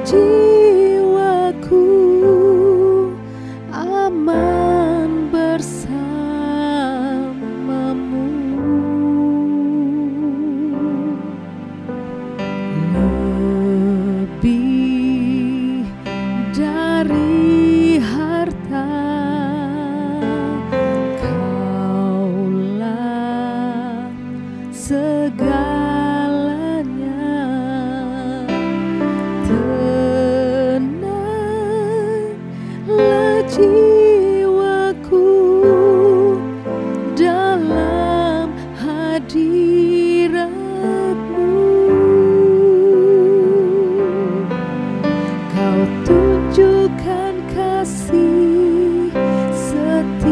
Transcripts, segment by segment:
jiwaku aman bersamamu. Lebih dari harta, Kaulah segalanya. Tenanglah jiwaku dalam hadirat-Mu. Kau tunjukkan kasih setiamu,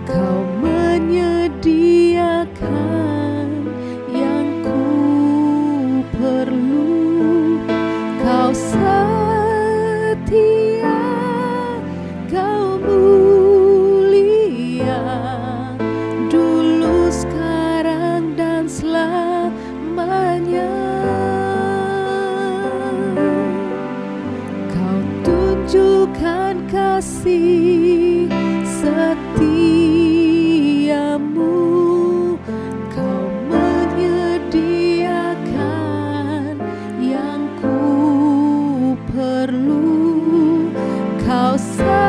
Kau menyediakan yang ku perlu. Kau setia, Kau mulia, dulu, sekarang, dan selamanya. Kau tunjukkan kasih setiamu, Kau menyediakan yang ku perlu. Kau setia,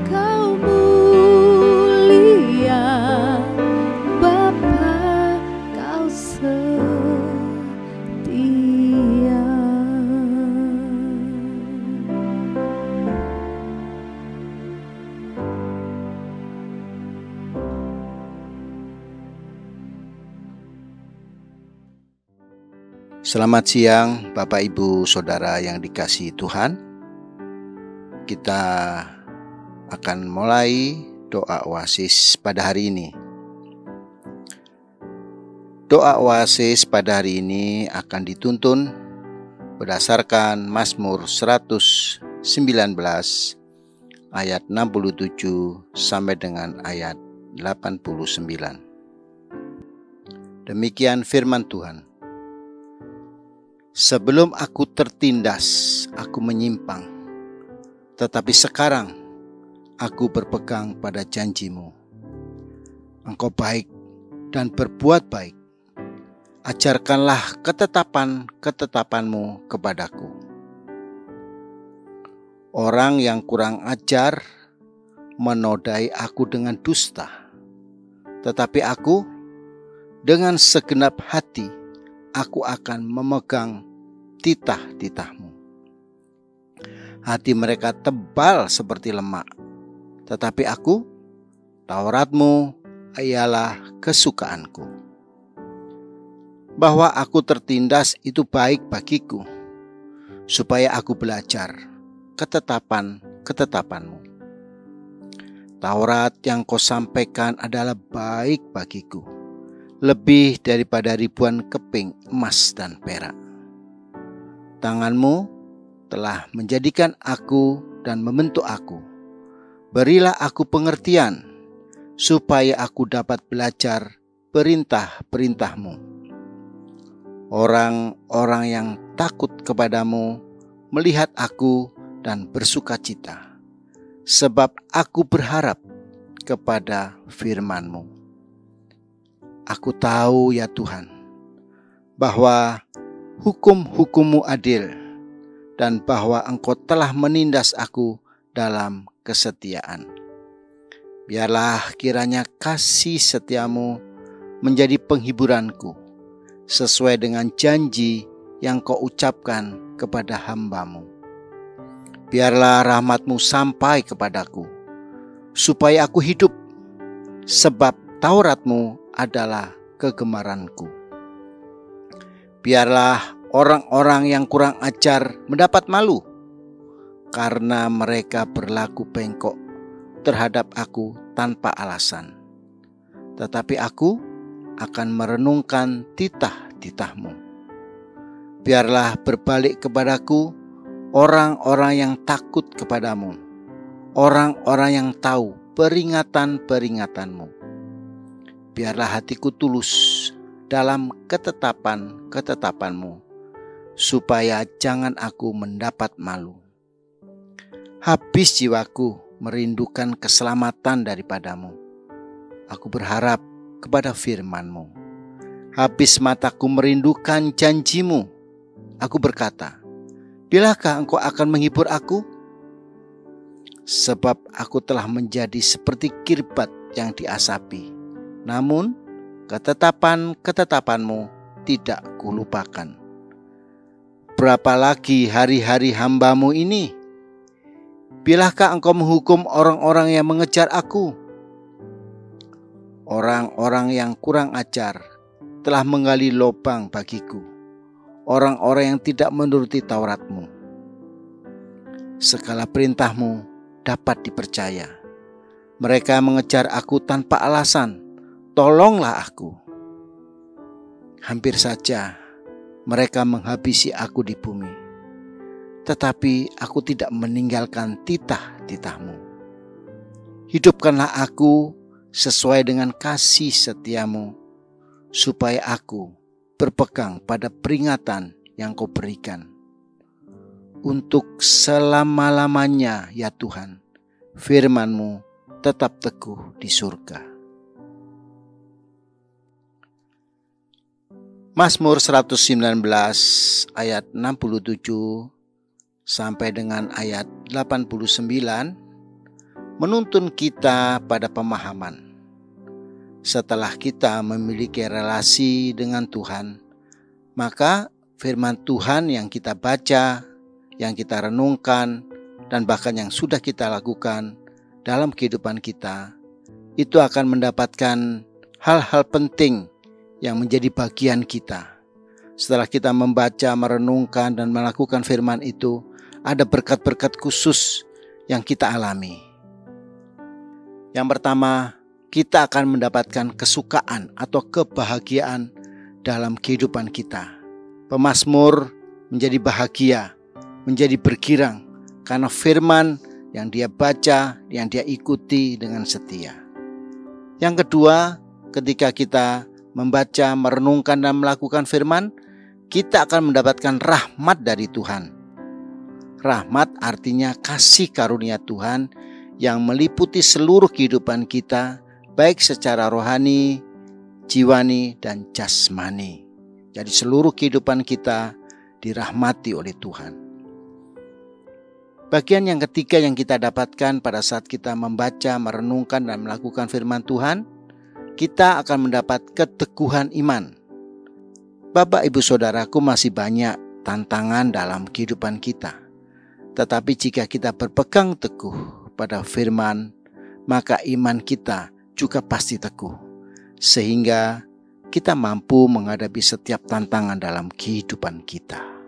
Kau mulia, Bapa, Kau setia. Selamat siang Bapak Ibu Saudara yang dikasihi Tuhan. Kita akan mulai doa oasis pada hari ini. Doa oasis pada hari ini akan dituntun berdasarkan Mazmur 119 ayat 67 sampai dengan ayat 89. Demikian firman Tuhan. Sebelum aku tertindas, aku menyimpang, tetapi sekarang aku berpegang pada janji-Mu. Engkau baik dan berbuat baik. Ajarkanlah ketetapan-ketetapan-Mu kepadaku. Orang yang kurang ajar menodai aku dengan dusta, tetapi aku dengan segenap hati aku akan memegang titah-titah-Mu. Hati mereka tebal seperti lemak, tetapi aku, Taurat-Mu ialah kesukaanku. Bahwa aku tertindas itu baik bagiku, supaya aku belajar ketetapan-ketetapan-Mu. Taurat yang Kau sampaikan adalah baik bagiku, lebih daripada ribuan keping emas dan perak. Tangan-Mu telah menjadikan aku dan membentuk aku. Berilah aku pengertian, supaya aku dapat belajar perintah-perintah-Mu. Orang-orang yang takut kepadamu melihat aku dan bersukacita, sebab aku berharap kepada firman-Mu. Aku tahu ya Tuhan, bahwa hukum-hukum-Mu adil, dan bahwa Engkau telah menindas aku dalam kesetiaan. Biarlah kiranya kasih setia-Mu menjadi penghiburanku, sesuai dengan janji yang Kau ucapkan kepada hamba-Mu. Biarlah rahmat-Mu sampai kepadaku, supaya aku hidup, sebab Taurat-Mu adalah kegemaranku. Biarlah orang-orang yang kurang ajar mendapat malu, karena mereka berlaku bengkok terhadap aku tanpa alasan. Tetapi aku akan merenungkan titah-titah-Mu. Biarlah berbalik kepadaku orang-orang yang takut kepadamu, orang-orang yang tahu peringatan-peringatan-Mu. Biarlah hatiku tulus dalam ketetapan-ketetapan-Mu, supaya jangan aku mendapat malu. Habis jiwaku merindukan keselamatan daripada-Mu. Aku berharap kepada firman-Mu. Habis mataku merindukan janji-Mu. Aku berkata, bilakah Engkau akan menghibur aku? Sebab aku telah menjadi seperti kirbat yang diasapi. Namun ketetapan-ketetapan-Mu tidak kulupakan. Berapa lagi hari-hari hamba-Mu ini? Bilakah Engkau menghukum orang-orang yang mengejar aku? Orang-orang yang kurang ajar telah menggali lubang bagiku. Orang-orang yang tidak menuruti Taurat-Mu. Segala perintah-Mu dapat dipercaya. Mereka mengejar aku tanpa alasan. Tolonglah aku. Hampir saja mereka menghabisi aku di bumi. Tetapi aku tidak meninggalkan titah-titah-Mu. Hidupkanlah aku sesuai dengan kasih setia-Mu, supaya aku berpegang pada peringatan yang Kau berikan. Untuk selama-lamanya ya Tuhan, firman-Mu tetap teguh di surga. Mazmur 119 ayat 67 sampai dengan ayat 89 menuntun kita pada pemahaman. Setelah kita memiliki relasi dengan Tuhan, maka firman Tuhan yang kita baca, yang kita renungkan, dan bahkan yang sudah kita lakukan dalam kehidupan kita, itu akan mendapatkan hal-hal penting yang menjadi bagian kita. Setelah kita membaca, merenungkan, dan melakukan firman itu, ada berkat-berkat khusus yang kita alami. Yang pertama, kita akan mendapatkan kesukaan atau kebahagiaan dalam kehidupan kita. Pemazmur menjadi bahagia, menjadi bergirang karena firman yang dia baca, yang dia ikuti dengan setia. Yang kedua, ketika kita membaca, merenungkan, dan melakukan firman, kita akan mendapatkan rahmat dari Tuhan. Rahmat artinya kasih karunia Tuhan yang meliputi seluruh kehidupan kita, baik secara rohani, jiwani, dan jasmani. Jadi seluruh kehidupan kita dirahmati oleh Tuhan. Bagian yang ketiga yang kita dapatkan pada saat kita membaca, merenungkan, dan melakukan firman Tuhan, kita akan mendapat keteguhan iman. Bapak, Ibu, Saudaraku, masih banyak tantangan dalam kehidupan kita. Tetapi jika kita berpegang teguh pada firman, maka iman kita juga pasti teguh. Sehingga kita mampu menghadapi setiap tantangan dalam kehidupan kita.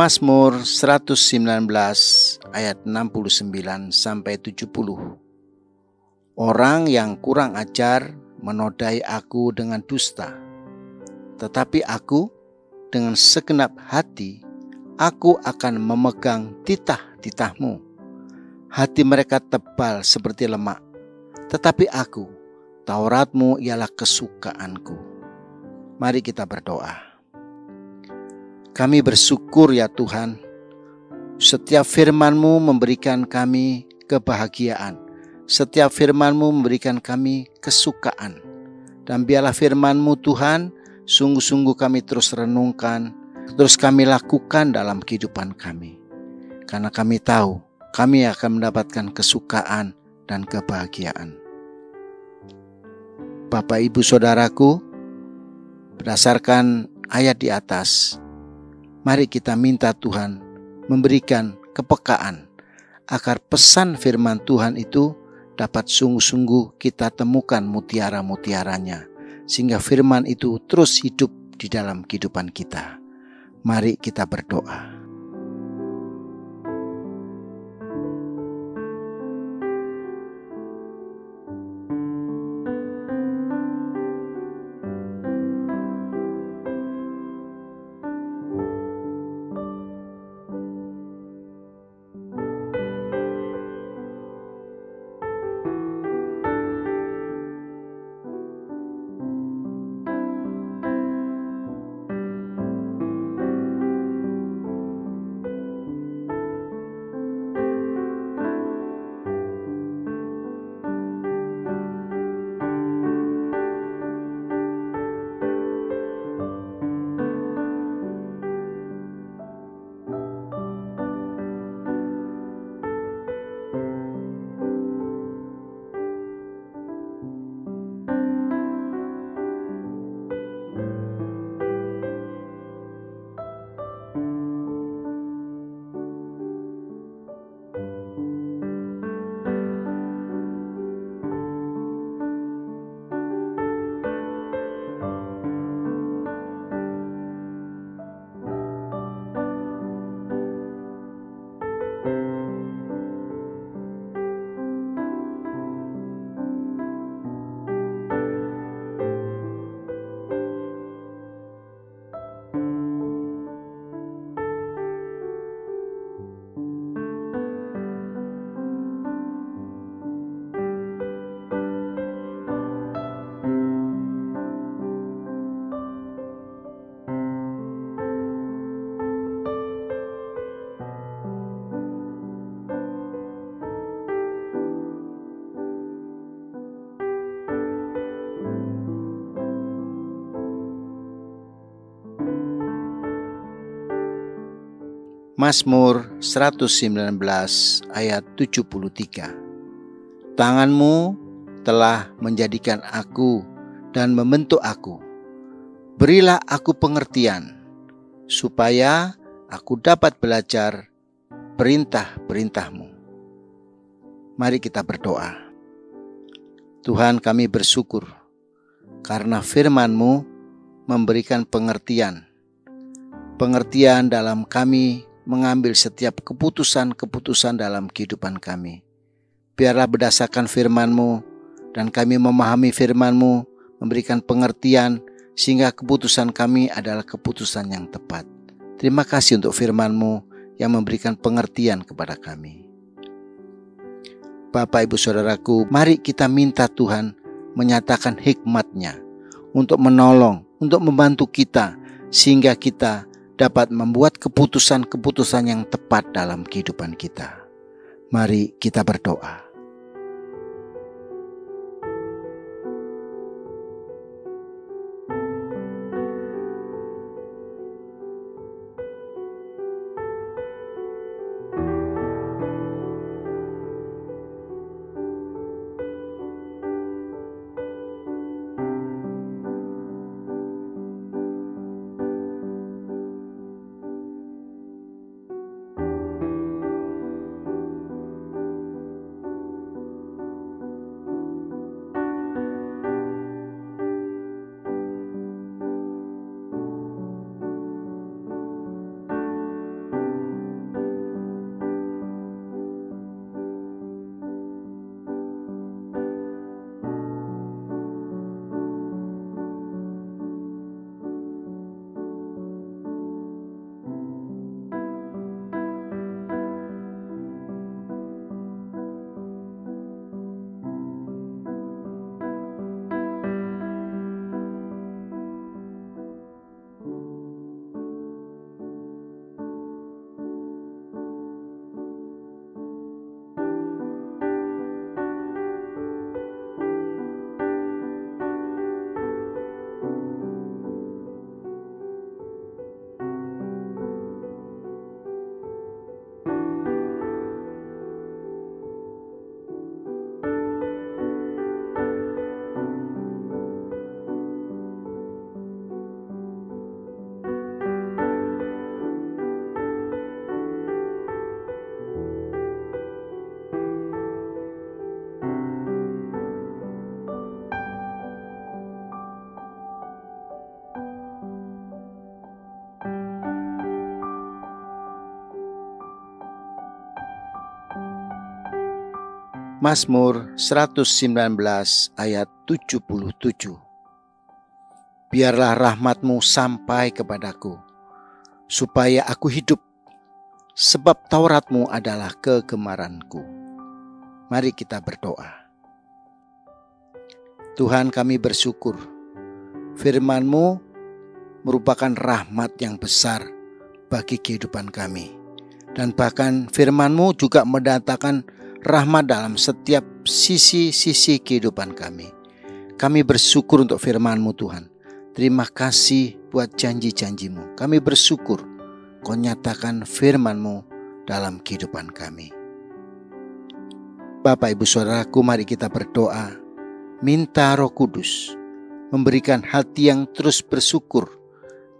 Mazmur 119 ayat 69 sampai 70. Orang yang kurang ajar menodai aku dengan dusta, tetapi aku dengan segenap hati aku akan memegang titah-titah-Mu. Hati mereka tebal seperti lemak, tetapi aku, Taurat-Mu ialah kesukaanku. Mari kita berdoa. Kami bersyukur ya Tuhan, setiap firman-Mu memberikan kami kebahagiaan, setiap firman-Mu memberikan kami kesukaan. Dan biarlah firman-Mu Tuhan sungguh-sungguh kami terus renungkan, terus kami lakukan dalam kehidupan kami. Karena kami tahu kami akan mendapatkan kesukaan dan kebahagiaan. Bapak, Ibu, Saudaraku, berdasarkan ayat di atas, mari kita minta Tuhan memberikan kepekaan agar pesan firman Tuhan itu dapat sungguh-sungguh kita temukan mutiara-mutiaranya, sehingga firman itu terus hidup di dalam kehidupan kita. Mari kita berdoa. Mazmur 119 ayat 73. Tanganmu telah menjadikan aku dan membentuk aku. Berilah aku pengertian, supaya aku dapat belajar perintah-perintah-Mu. Mari kita berdoa. Tuhan, kami bersyukur karena firman-Mu memberikan pengertian dalam kami mengambil setiap keputusan-keputusan dalam kehidupan kami. Biarlah berdasarkan firman-Mu dan kami memahami firman-Mu, memberikan pengertian sehingga keputusan kami adalah keputusan yang tepat. Terima kasih untuk firman-Mu yang memberikan pengertian kepada kami. Bapak, Ibu, Saudaraku, mari kita minta Tuhan menyatakan hikmat-Nya untuk menolong, untuk membantu kita sehingga kita dapat membuat keputusan-keputusan yang tepat dalam kehidupan kita. Mari kita berdoa. Mazmur 119 ayat 77. Biarlah rahmat-Mu sampai kepadaku, supaya aku hidup, sebab Taurat-Mu adalah kegemaranku. Mari kita berdoa. Tuhan, kami bersyukur firman-Mu merupakan rahmat yang besar bagi kehidupan kami. Dan bahkan firman-Mu juga mendatangkan rahmat dalam setiap sisi-sisi kehidupan kami. Kami bersyukur untuk firman-Mu Tuhan. Terima kasih buat janji-janji-Mu. Kami bersyukur Kau nyatakan firman-Mu dalam kehidupan kami. Bapak Ibu Saudaraku, mari kita berdoa. Minta Roh Kudus memberikan hati yang terus bersyukur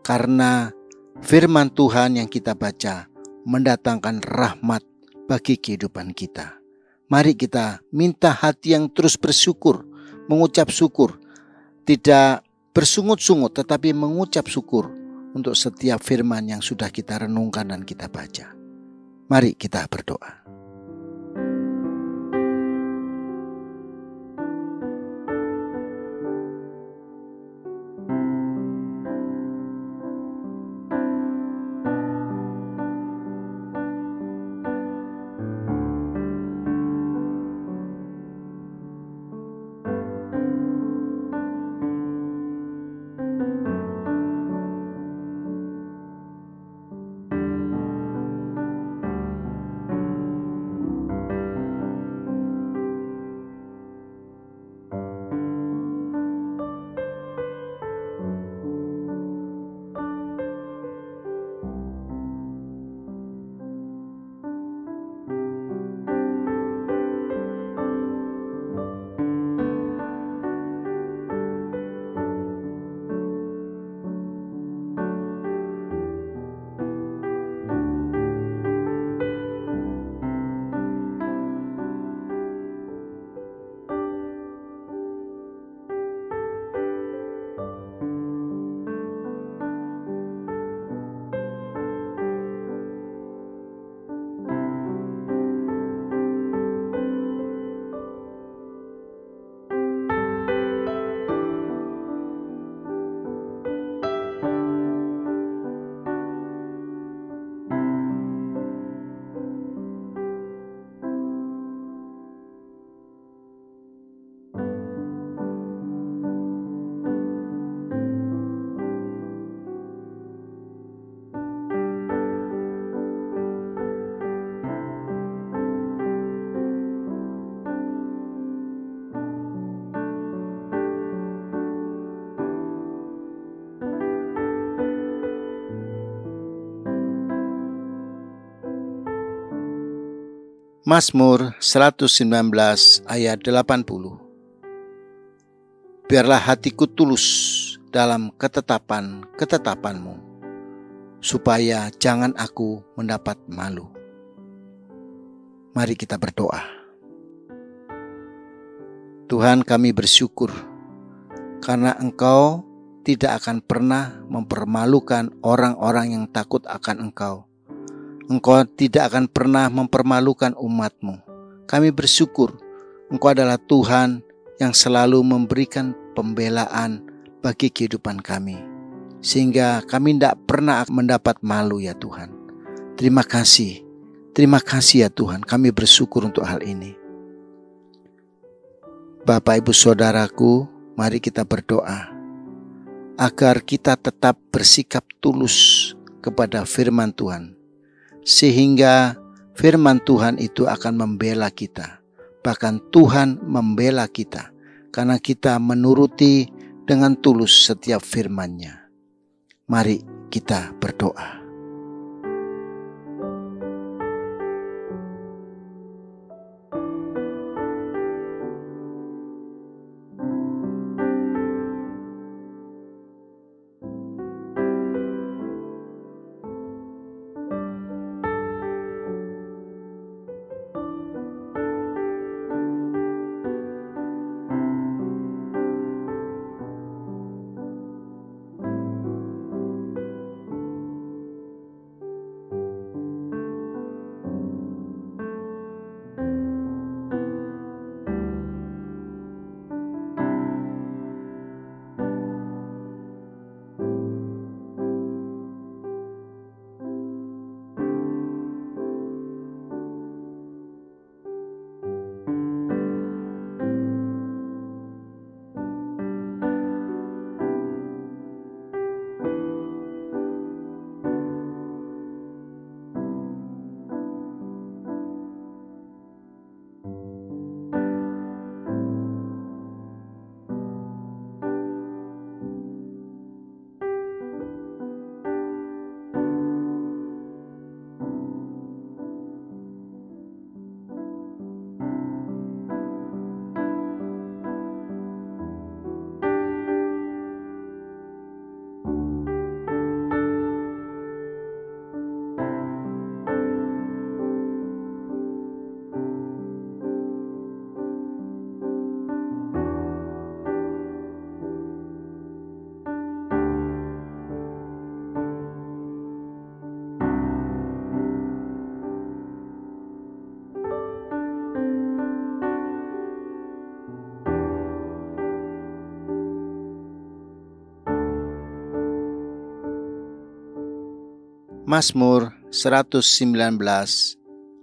karena firman Tuhan yang kita baca mendatangkan rahmat bagi kehidupan kita. Mari kita minta hati yang terus bersyukur, mengucap syukur, tidak bersungut-sungut tetapi mengucap syukur untuk setiap firman yang sudah kita renungkan dan kita baca. Mari kita berdoa. Mazmur 119 ayat 80. Biarlah hatiku tulus dalam ketetapan-ketetapan-Mu, supaya jangan aku mendapat malu. Mari kita berdoa. Tuhan, kami bersyukur karena Engkau tidak akan pernah mempermalukan orang-orang yang takut akan Engkau. Engkau tidak akan pernah mempermalukan umat-Mu. Kami bersyukur Engkau adalah Tuhan yang selalu memberikan pembelaan bagi kehidupan kami, sehingga kami tidak pernah mendapat malu ya Tuhan. Terima kasih ya Tuhan, kami bersyukur untuk hal ini. Bapak Ibu Saudaraku, mari kita berdoa agar kita tetap bersikap tulus kepada firman Tuhan, sehingga firman Tuhan itu akan membela kita. Bahkan Tuhan membela kita karena kita menuruti dengan tulus setiap firman-Nya. Mari kita berdoa. Mazmur 119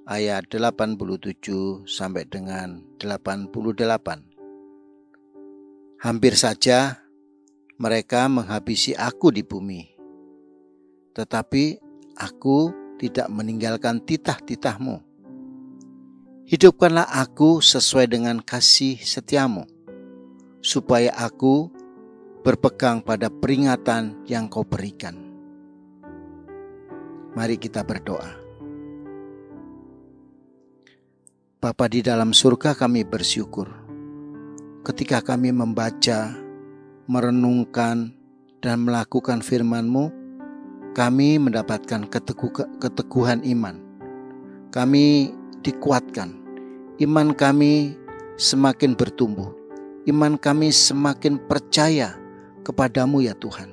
ayat 87 sampai dengan 88. Hampir saja mereka menghabisi aku di bumi, tetapi aku tidak meninggalkan titah-titah-Mu. Hidupkanlah aku sesuai dengan kasih setiamu, supaya aku berpegang pada peringatan yang Kau berikan. Mari kita berdoa. Bapa di dalam surga, kami bersyukur ketika kami membaca, merenungkan, dan melakukan firman-Mu, kami mendapatkan keteguhan iman. Kami dikuatkan, iman kami semakin bertumbuh, iman kami semakin percaya kepadamu ya Tuhan.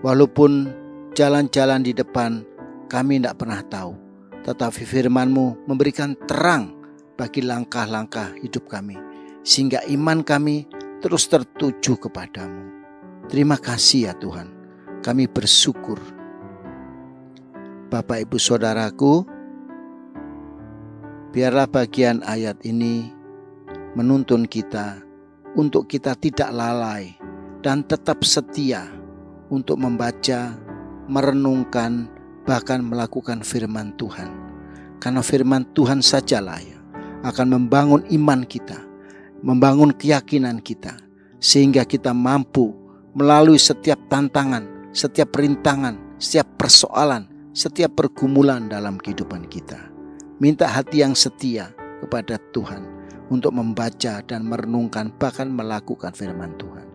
Walaupun jalan-jalan di depan kami tidak pernah tahu, tetapi firman-Mu memberikan terang bagi langkah-langkah hidup kami, sehingga iman kami terus tertuju kepadamu. Terima kasih ya Tuhan, kami bersyukur. Bapak Ibu Saudaraku, biarlah bagian ayat ini menuntun kita untuk kita tidak lalai dan tetap setia untuk membaca, merenungkan, bahkan melakukan firman Tuhan. Karena firman Tuhan sajalah yang akan membangun iman kita, membangun keyakinan kita, sehingga kita mampu melalui setiap tantangan, setiap rintangan, setiap persoalan, setiap pergumulan dalam kehidupan kita. Minta hati yang setia kepada Tuhan untuk membaca dan merenungkan, bahkan melakukan firman Tuhan.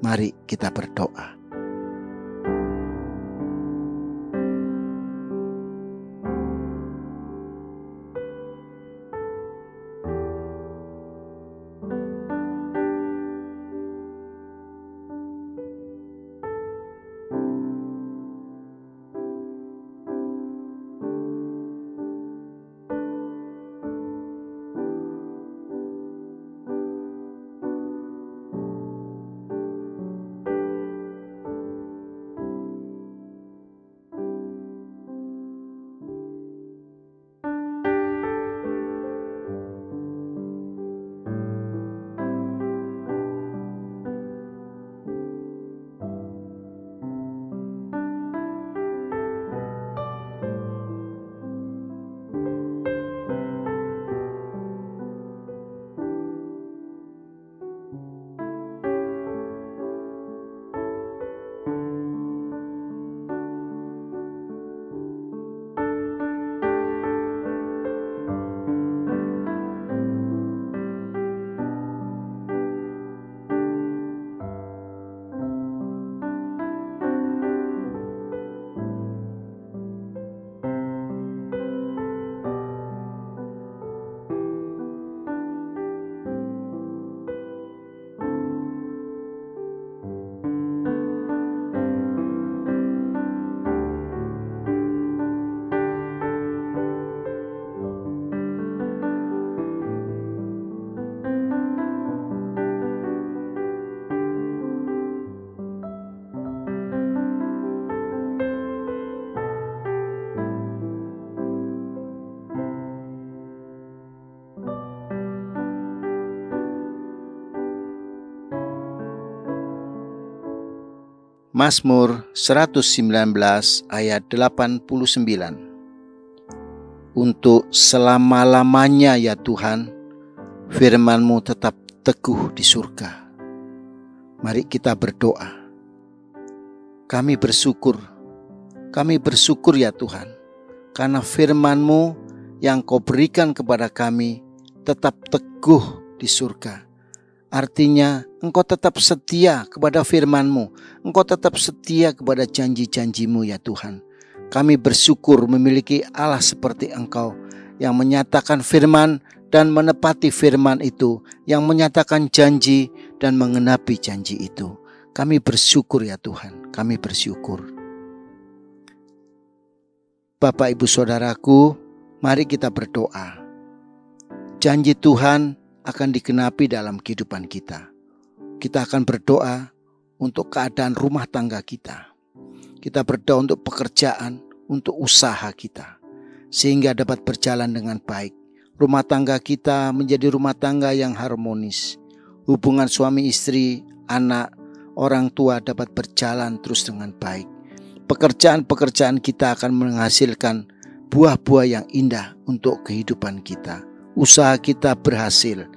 Mari kita berdoa. Mazmur 119 ayat 89. Untuk selama-lamanya ya Tuhan, firman-Mu tetap teguh di surga. Mari kita berdoa. Kami bersyukur ya Tuhan, karena firman-Mu yang Kau berikan kepada kami tetap teguh di surga. Artinya Engkau tetap setia kepada firman-Mu, Engkau tetap setia kepada janji-janji-Mu ya Tuhan. Kami bersyukur memiliki Allah seperti Engkau, yang menyatakan firman dan menepati firman itu, yang menyatakan janji dan mengenapi janji itu. Kami bersyukur ya Tuhan, kami bersyukur. Bapak Ibu Saudaraku, mari kita berdoa. Janji Tuhan akan digenapi dalam kehidupan kita. Kita akan berdoa untuk keadaan rumah tangga kita. Kita berdoa untuk pekerjaan, untuk usaha kita, sehingga dapat berjalan dengan baik. Rumah tangga kita menjadi rumah tangga yang harmonis. Hubungan suami istri, anak, orang tua dapat berjalan terus dengan baik. Pekerjaan-pekerjaan kita akan menghasilkan buah-buah yang indah untuk kehidupan kita. Usaha kita berhasil.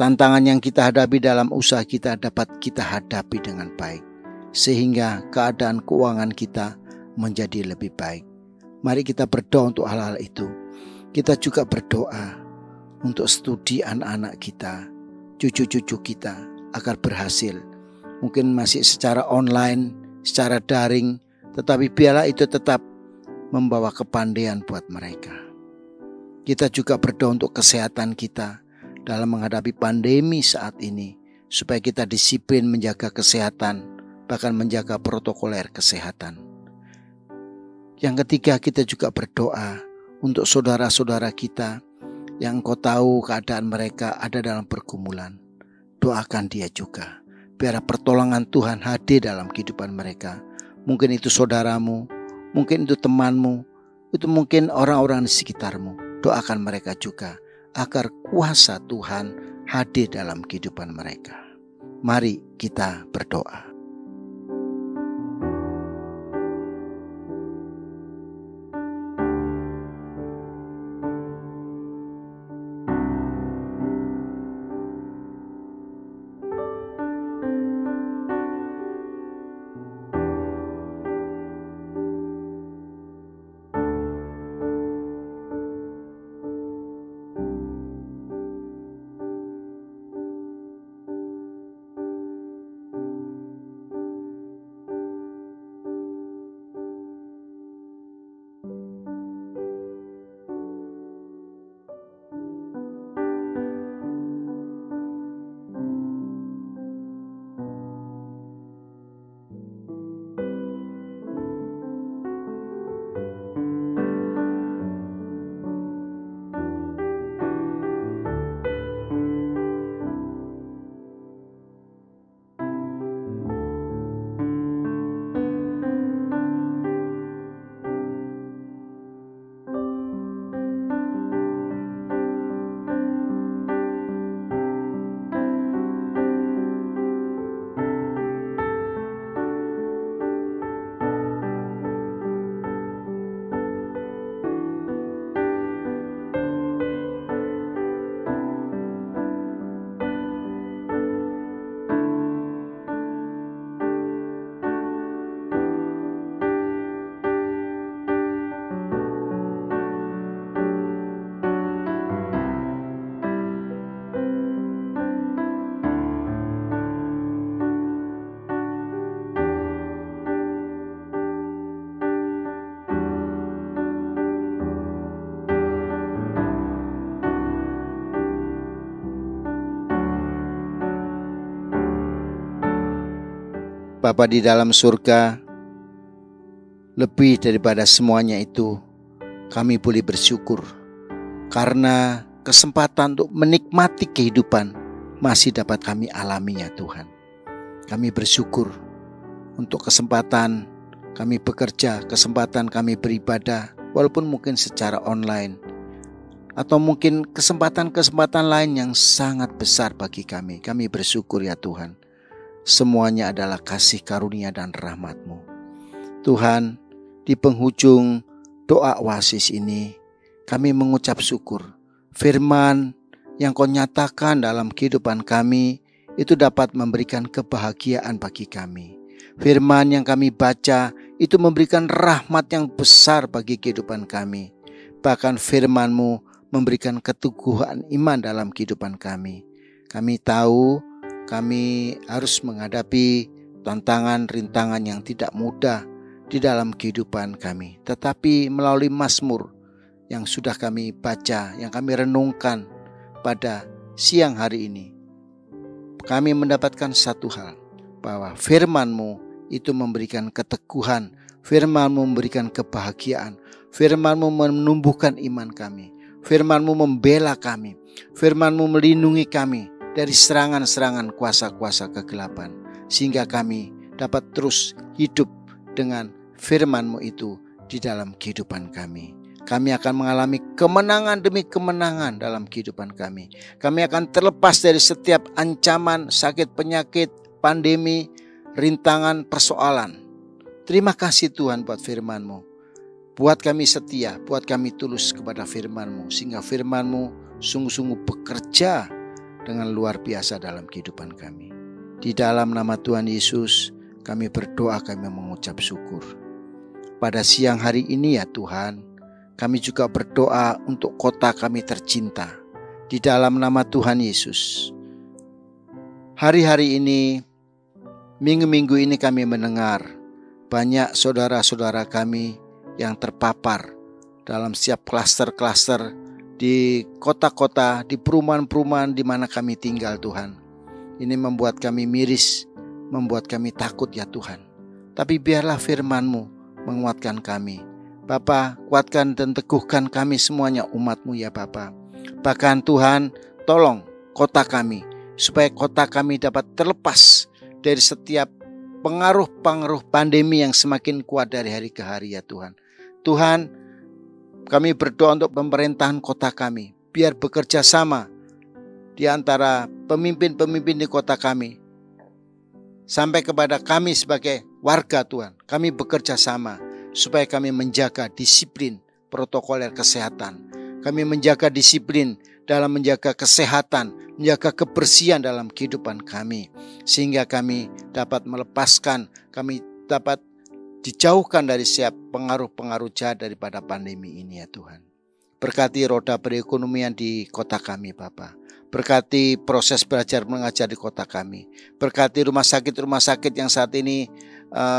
Tantangan yang kita hadapi dalam usaha kita dapat kita hadapi dengan baik, sehingga keadaan keuangan kita menjadi lebih baik. Mari kita berdoa untuk hal-hal itu. Kita juga berdoa untuk studi anak-anak kita, cucu-cucu kita agar berhasil. Mungkin masih secara online, secara daring, tetapi biarlah itu tetap membawa kepandaian buat mereka. Kita juga berdoa untuk kesehatan kita dalam menghadapi pandemi saat ini, supaya kita disiplin menjaga kesehatan, bahkan menjaga protokoler kesehatan. Yang ketiga, kita juga berdoa untuk saudara-saudara kita yang Engkau tahu keadaan mereka ada dalam pergumulan. Doakan dia juga, biar pertolongan Tuhan hadir dalam kehidupan mereka. Mungkin itu saudaramu, mungkin itu temanmu, itu mungkin orang-orang di sekitarmu. Doakan mereka juga agar kuasa Tuhan hadir dalam kehidupan mereka. Mari kita berdoa. Bapa di dalam surga, lebih daripada semuanya itu, kami boleh bersyukur karena kesempatan untuk menikmati kehidupan masih dapat kami alami ya Tuhan. Kami bersyukur untuk kesempatan kami bekerja, kesempatan kami beribadah, walaupun mungkin secara online, atau mungkin kesempatan-kesempatan lain yang sangat besar bagi kami. Kami bersyukur ya Tuhan. Semuanya adalah kasih karunia dan rahmat-Mu. Tuhan, di penghujung doa Oasis ini, kami mengucap syukur. Firman yang Kau nyatakan dalam kehidupan kami, itu dapat memberikan kebahagiaan bagi kami. Firman yang kami baca, itu memberikan rahmat yang besar bagi kehidupan kami. Bahkan firman-Mu memberikan keteguhan iman dalam kehidupan kami. Kami tahu kami harus menghadapi tantangan, rintangan yang tidak mudah di dalam kehidupan kami. Tetapi melalui Mazmur yang sudah kami baca, yang kami renungkan pada siang hari ini, kami mendapatkan satu hal, bahwa firman-Mu itu memberikan keteguhan, firman-Mu memberikan kebahagiaan, firman-Mu menumbuhkan iman kami, firman-Mu membela kami, firman-Mu melindungi kami dari serangan-serangan kuasa-kuasa kegelapan, sehingga kami dapat terus hidup dengan firman-Mu itu di dalam kehidupan kami. Kami akan mengalami kemenangan demi kemenangan dalam kehidupan kami. Kami akan terlepas dari setiap ancaman, sakit, penyakit, pandemi, rintangan, persoalan. Terima kasih Tuhan buat firman-Mu. Buat kami setia, buat kami tulus kepada firman-Mu, sehingga firman-Mu sungguh-sungguh bekerja dengan luar biasa dalam kehidupan kami. Di dalam nama Tuhan Yesus, kami berdoa, kami mengucap syukur. Pada siang hari ini ya Tuhan, kami juga berdoa untuk kota kami tercinta. Di dalam nama Tuhan Yesus. Hari-hari ini, minggu-minggu ini kami mendengar banyak saudara-saudara kami yang terpapar dalam setiap klaster-klaster di kota-kota, di perumahan-perumahan di mana kami tinggal Tuhan. Ini membuat kami miris, membuat kami takut ya Tuhan. Tapi biarlah firman-Mu menguatkan kami. Bapa, kuatkan dan teguhkan kami semuanya umat-Mu ya Bapa. Bahkan Tuhan, tolong kota kami, supaya kota kami dapat terlepas dari setiap pengaruh-pengaruh pandemi yang semakin kuat dari hari ke hari ya Tuhan. Tuhan, kami berdoa untuk pemerintahan kota kami, biar bekerja sama di antara pemimpin-pemimpin di kota kami, sampai kepada kami sebagai warga Tuhan. Kami bekerja sama supaya kami menjaga disiplin protokoler kesehatan. Kami menjaga disiplin dalam menjaga kesehatan, menjaga kebersihan dalam kehidupan kami. Sehingga kami dapat melepaskan, kami dapat dijauhkan dari setiap pengaruh-pengaruh jahat daripada pandemi ini ya Tuhan. Berkati roda perekonomian di kota kami Bapa. Berkati proses belajar mengajar di kota kami. Berkati rumah sakit yang saat ini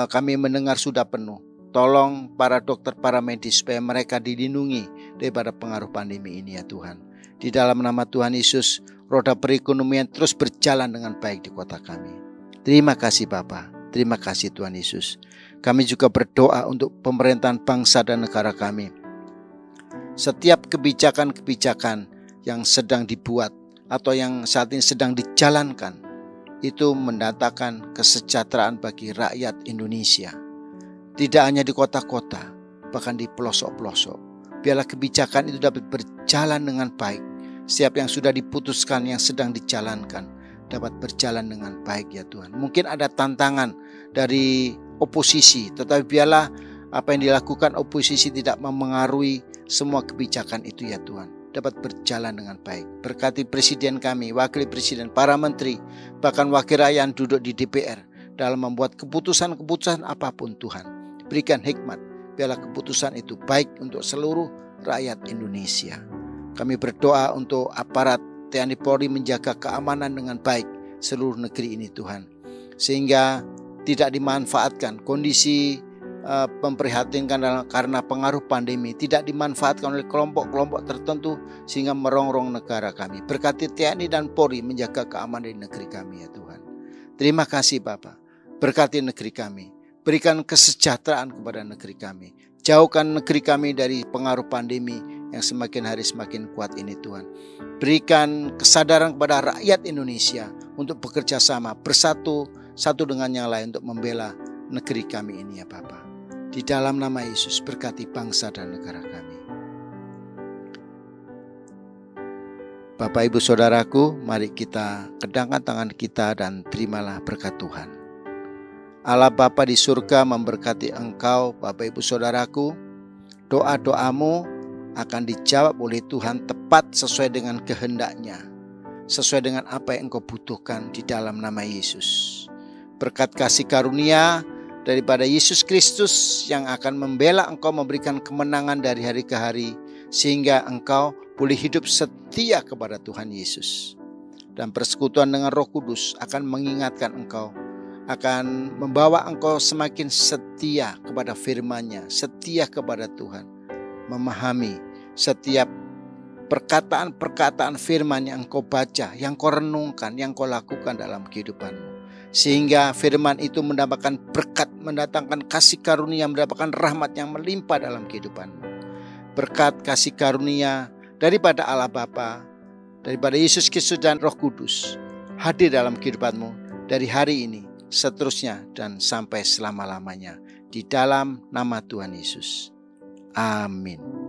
kami mendengar sudah penuh. Tolong para dokter, para medis supaya mereka dilindungi daripada pengaruh pandemi ini ya Tuhan. Di dalam nama Tuhan Yesus, roda perekonomian terus berjalan dengan baik di kota kami. Terima kasih Bapa, terima kasih Tuhan Yesus. Kami juga berdoa untuk pemerintahan bangsa dan negara kami. Setiap kebijakan-kebijakan yang sedang dibuat atau yang saat ini sedang dijalankan, itu mendatangkan kesejahteraan bagi rakyat Indonesia. Tidak hanya di kota-kota, bahkan di pelosok-pelosok. Biarlah kebijakan itu dapat berjalan dengan baik. Setiap yang sudah diputuskan, yang sedang dijalankan, dapat berjalan dengan baik ya Tuhan. Mungkin ada tantangan dari oposisi, tetapi biarlah apa yang dilakukan oposisi tidak memengaruhi semua kebijakan itu ya Tuhan. Dapat berjalan dengan baik. Berkati presiden kami, wakil presiden, para menteri, bahkan wakil rakyat yang duduk di DPR dalam membuat keputusan-keputusan apapun Tuhan. Berikan hikmat, biarlah keputusan itu baik untuk seluruh rakyat Indonesia. Kami berdoa untuk aparat TNI Polri menjaga keamanan dengan baik seluruh negeri ini Tuhan. Sehingga tidak dimanfaatkan kondisi memprihatinkan karena pengaruh pandemi, tidak dimanfaatkan oleh kelompok-kelompok tertentu sehingga merongrong negara kami. Berkati TNI dan Polri menjaga keamanan di negeri kami ya Tuhan. Terima kasih Bapa. Berkati negeri kami. Berikan kesejahteraan kepada negeri kami. Jauhkan negeri kami dari pengaruh pandemi yang semakin hari semakin kuat ini Tuhan. Berikan kesadaran kepada rakyat Indonesia untuk bekerja sama, bersatu satu dengan yang lain untuk membela negeri kami ini ya Bapa. Di dalam nama Yesus berkati bangsa dan negara kami. Bapak Ibu Saudaraku, mari kita kedangkan tangan kita dan terimalah berkat Tuhan. Allah Bapa di surga memberkati engkau Bapak Ibu Saudaraku. Doa-doamu akan dijawab oleh Tuhan tepat sesuai dengan kehendaknya, sesuai dengan apa yang engkau butuhkan di dalam nama Yesus. Berkat kasih karunia daripada Yesus Kristus yang akan membela engkau, memberikan kemenangan dari hari ke hari, sehingga engkau boleh hidup setia kepada Tuhan Yesus. Dan persekutuan dengan Roh Kudus akan mengingatkan engkau, akan membawa engkau semakin setia kepada firman-Nya, setia kepada Tuhan, memahami setiap perkataan-perkataan firman yang engkau baca, yang kau renungkan, yang kau lakukan dalam kehidupanmu. Sehingga firman itu mendapatkan berkat, mendatangkan kasih karunia, mendapatkan rahmat yang melimpah dalam kehidupanmu. Berkat kasih karunia daripada Allah Bapa, daripada Yesus Kristus dan Roh Kudus hadir dalam kehidupanmu dari hari ini, seterusnya dan sampai selama-lamanya. Di dalam nama Tuhan Yesus. Amin.